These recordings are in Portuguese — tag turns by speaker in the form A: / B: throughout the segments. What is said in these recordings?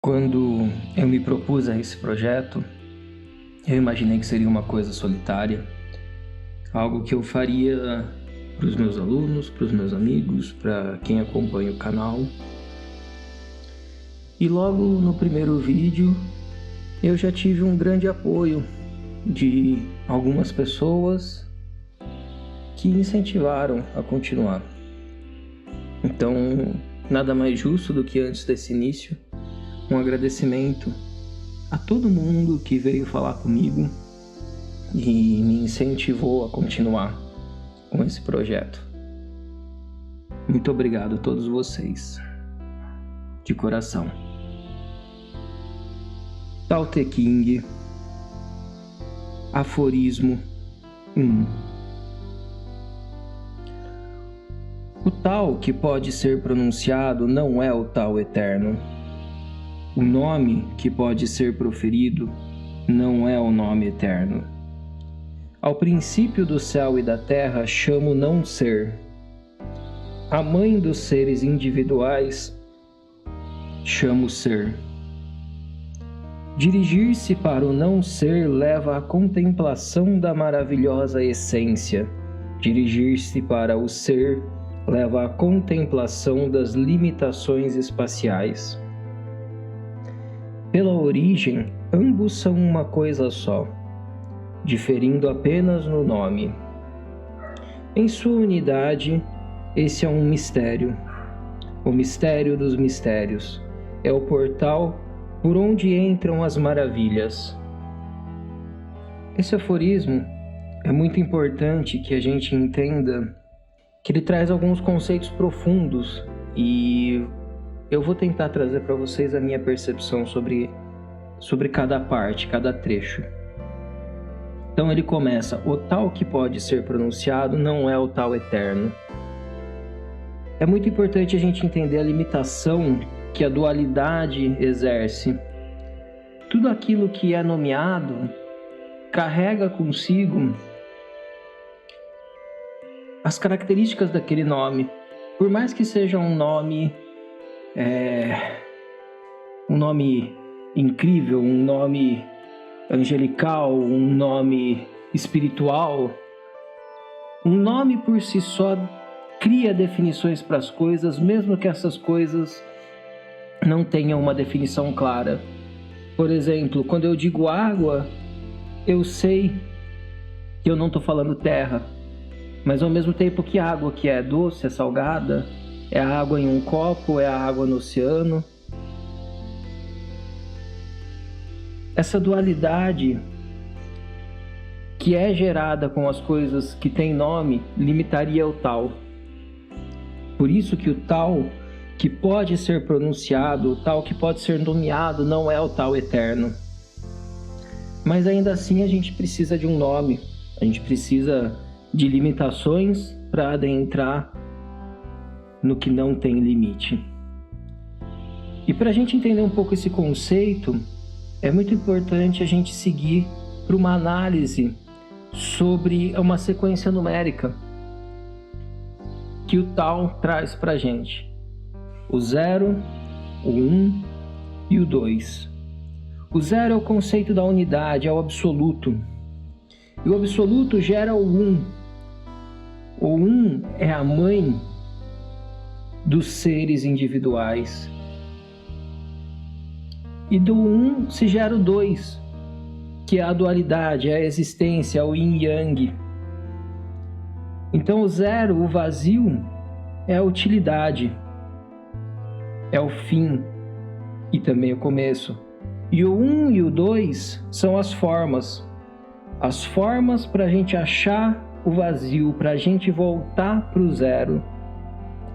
A: Quando eu me propus a esse projeto, eu imaginei que seria uma coisa solitária, algo que eu faria para os meus alunos, para os meus amigos, para quem acompanha o canal. E logo no primeiro vídeo, eu já tive um grande apoio de algumas pessoas que incentivaram a continuar. Então, nada mais justo do que antes desse início, um agradecimento a todo mundo que veio falar comigo e me incentivou a continuar com esse projeto. Muito obrigado a todos vocês, de coração. Tao Te Ching, Aforismo 1. O Tao que pode ser pronunciado não é o Tao eterno. O nome que pode ser proferido não é o nome eterno. Ao princípio do céu e da terra chamo não ser. A mãe dos seres individuais chamo ser. Dirigir-se para o não ser leva à contemplação da maravilhosa essência. Dirigir-se para o ser leva à contemplação das limitações espaciais. Pela origem, ambos são uma coisa só, diferindo apenas no nome. Em sua unidade, esse é um mistério. O mistério dos mistérios é o portal por onde entram as maravilhas. Esse aforismo é muito importante que a gente entenda que ele traz alguns conceitos profundos e eu vou tentar trazer para vocês a minha percepção sobre cada parte, cada trecho. Então ele começa: o tal que pode ser pronunciado não é o tal eterno. É muito importante a gente entender a limitação que a dualidade exerce. Tudo aquilo que é nomeado carrega consigo as características daquele nome. Por mais que seja um nome incrível, um nome angelical, um nome espiritual, um nome por si só cria definições para as coisas, mesmo que essas coisas não tenham uma definição clara. Por exemplo, quando eu digo água, eu sei que eu não estou falando terra, mas ao mesmo tempo que água que é doce, é salgada, é a água em um copo, é a água no oceano. Essa dualidade que é gerada com as coisas que têm nome limitaria o tal. Por isso que o tal que pode ser pronunciado, o tal que pode ser nomeado, não é o tal eterno. Mas ainda assim a gente precisa de um nome, a gente precisa de limitações para adentrar no que não tem limite. E para a gente entender um pouco esse conceito, é muito importante a gente seguir para uma análise sobre uma sequência numérica que o Tao traz para a gente. O 0, o 1 e o 2. O 0 é o conceito da unidade, é o absoluto. E o absoluto gera o 1. O 1 é a mãe dos seres individuais. E do 1 se gera o 2, que é a dualidade, é a existência, é o yin yang. Então o 0, o vazio, é a utilidade, é o fim e também o começo. E o 1 e o 2 são as formas para a gente achar o vazio, para a gente voltar para o 0.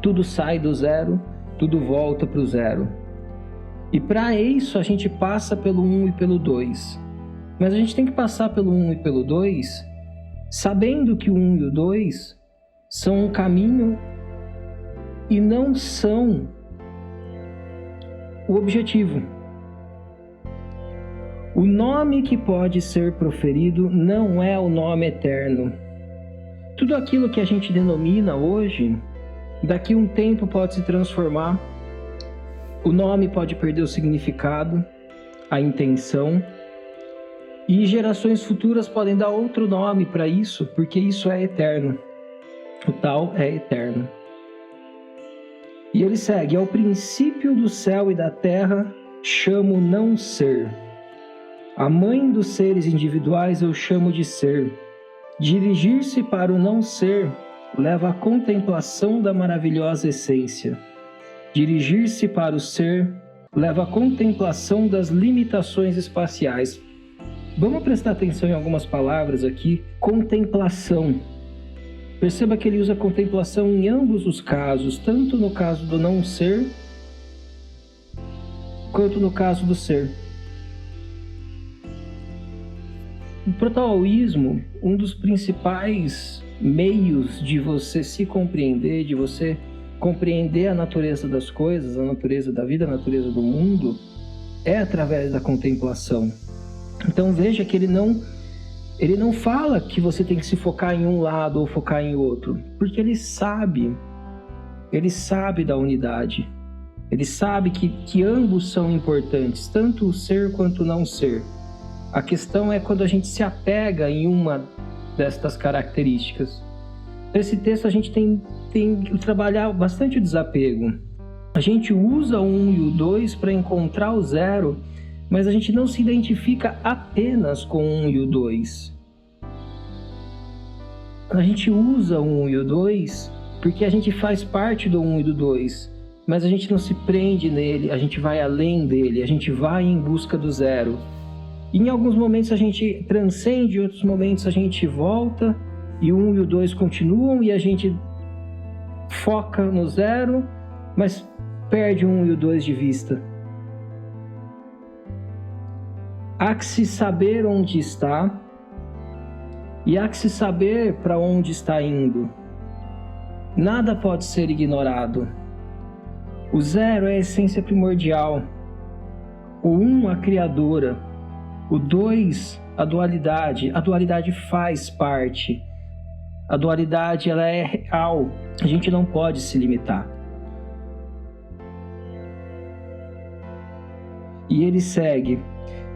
A: Tudo sai do 0, tudo volta para o 0. E para isso a gente passa pelo 1 e pelo 2. Mas a gente tem que passar pelo 1 e pelo 2 sabendo que o 1 e o 2 são um caminho e não são o objetivo. O nome que pode ser proferido não é o nome eterno. Tudo aquilo que a gente denomina hoje, daqui a um tempo pode se transformar O nome pode perder o significado, a intenção, e gerações futuras podem dar outro nome para isso, porque isso é eterno. O tal é eterno. E ele segue: ao princípio do céu e da terra chamo não ser. A mãe dos seres individuais eu chamo de ser. Dirigir-se para o não ser leva à contemplação da maravilhosa essência. Dirigir-se para o ser leva à contemplação das limitações espaciais. Vamos prestar atenção em algumas palavras aqui. Contemplação. Perceba que ele usa contemplação em ambos os casos, tanto no caso do não ser, quanto no caso do ser. No proto-taoísmo, um dos principais meios de você se compreender, de você compreender a natureza das coisas, a natureza da vida, a natureza do mundo, é através da contemplação. Então veja que ele não fala que você tem que se focar em um lado ou focar em outro, porque ele sabe da unidade, ele sabe que ambos são importantes, tanto o ser quanto o não ser. A questão é quando a gente se apega em uma destas características. Nesse texto a gente tem que trabalhar bastante o desapego. A gente usa o 1 e o 2 para encontrar o 0, mas a gente não se identifica apenas com o 1 e o 2. A gente usa o 1 e o 2 porque a gente faz parte do 1 e do 2, mas a gente não se prende nele, a gente vai além dele, a gente vai em busca do 0. E em alguns momentos a gente transcende, em outros momentos a gente volta, e o 1 e o 2 continuam, e a gente foca no 0, mas perde o 1 e o 2 de vista. Há que se saber onde está, e há que se saber para onde está indo. Nada pode ser ignorado. O 0 é a essência primordial, o 1 a criadora, o 2 a dualidade faz parte. A dualidade ela é real, a gente não pode se limitar. E ele segue: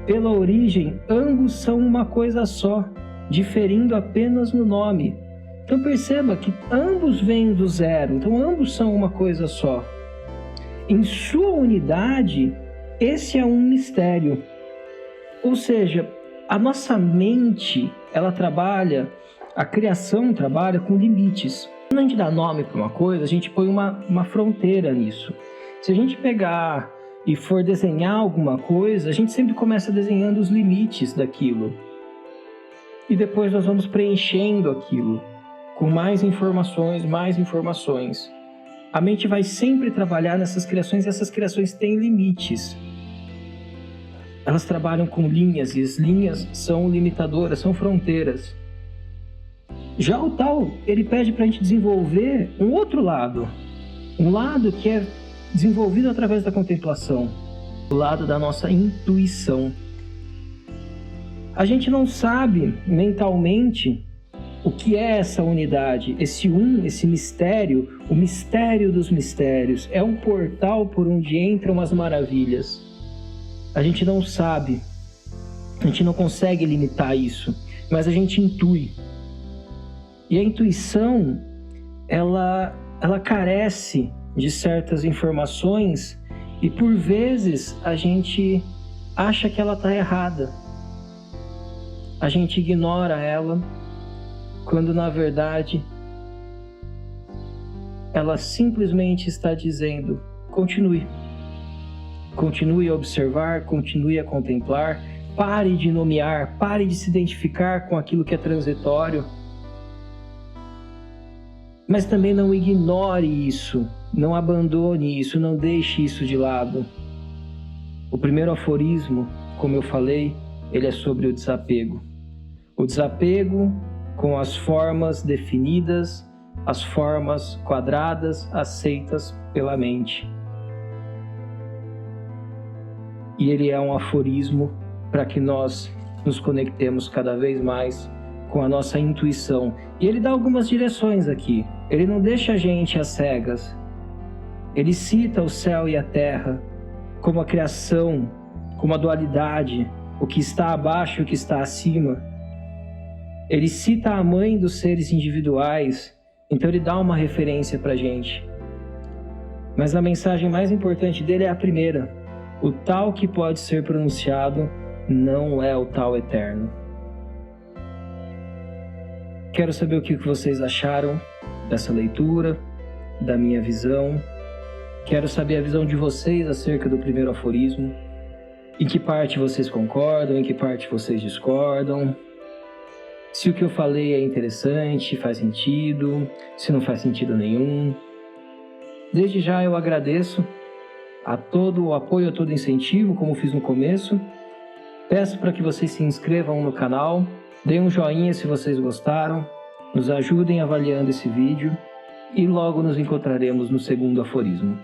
A: pela origem, ambos são uma coisa só, diferindo apenas no nome. Então perceba que ambos vêm do 0, então ambos são uma coisa só. Em sua unidade, esse é um mistério. Ou seja, a nossa mente, ela trabalha, a criação trabalha com limites. Quando a gente dá nome para uma coisa, a gente põe uma fronteira nisso. Se a gente pegar e for desenhar alguma coisa, a gente sempre começa desenhando os limites daquilo. E depois nós vamos preenchendo aquilo com mais informações, mais informações. A mente vai sempre trabalhar nessas criações, e essas criações têm limites. Elas trabalham com linhas, e as linhas são limitadoras, são fronteiras. Já o Tao, ele pede para a gente desenvolver um outro lado. Um lado que é desenvolvido através da contemplação. O lado da nossa intuição. A gente não sabe mentalmente o que é essa unidade, esse esse mistério, o mistério dos mistérios. É um portal por onde entram as maravilhas. A gente não sabe, a gente não consegue limitar isso, mas a gente intui. E a intuição, ela carece de certas informações e por vezes a gente acha que ela está errada. A gente ignora ela, quando na verdade ela simplesmente está dizendo: continue. Continue a observar, continue a contemplar, pare de nomear, pare de se identificar com aquilo que é transitório. Mas também não ignore isso, não abandone isso, não deixe isso de lado. O primeiro aforismo, como eu falei, ele é sobre o desapego. O desapego com as formas definidas, as formas quadradas aceitas pela mente. E ele é um aforismo para que nós nos conectemos cada vez mais com a nossa intuição. E ele dá algumas direções aqui. Ele não deixa a gente às cegas. Ele cita o céu e a terra. como a criação, como a dualidade, o que está abaixo e o que está acima. Ele cita a mãe dos seres individuais, então ele dá uma referência para a gente. Mas a mensagem mais importante dele é a primeira: o tal que pode ser pronunciado não é o tal eterno. Quero saber o que vocês acharam dessa leitura, da minha visão. Quero saber a visão de vocês acerca do primeiro aforismo. Em que parte vocês concordam, em que parte vocês discordam. Se o que eu falei é interessante, faz sentido, se não faz sentido nenhum. Desde já eu agradeço a todo o apoio, a todo incentivo, como fiz no começo. Peço para que vocês se inscrevam no canal, deem um joinha se vocês gostaram, nos ajudem avaliando esse vídeo e logo nos encontraremos no segundo aforismo.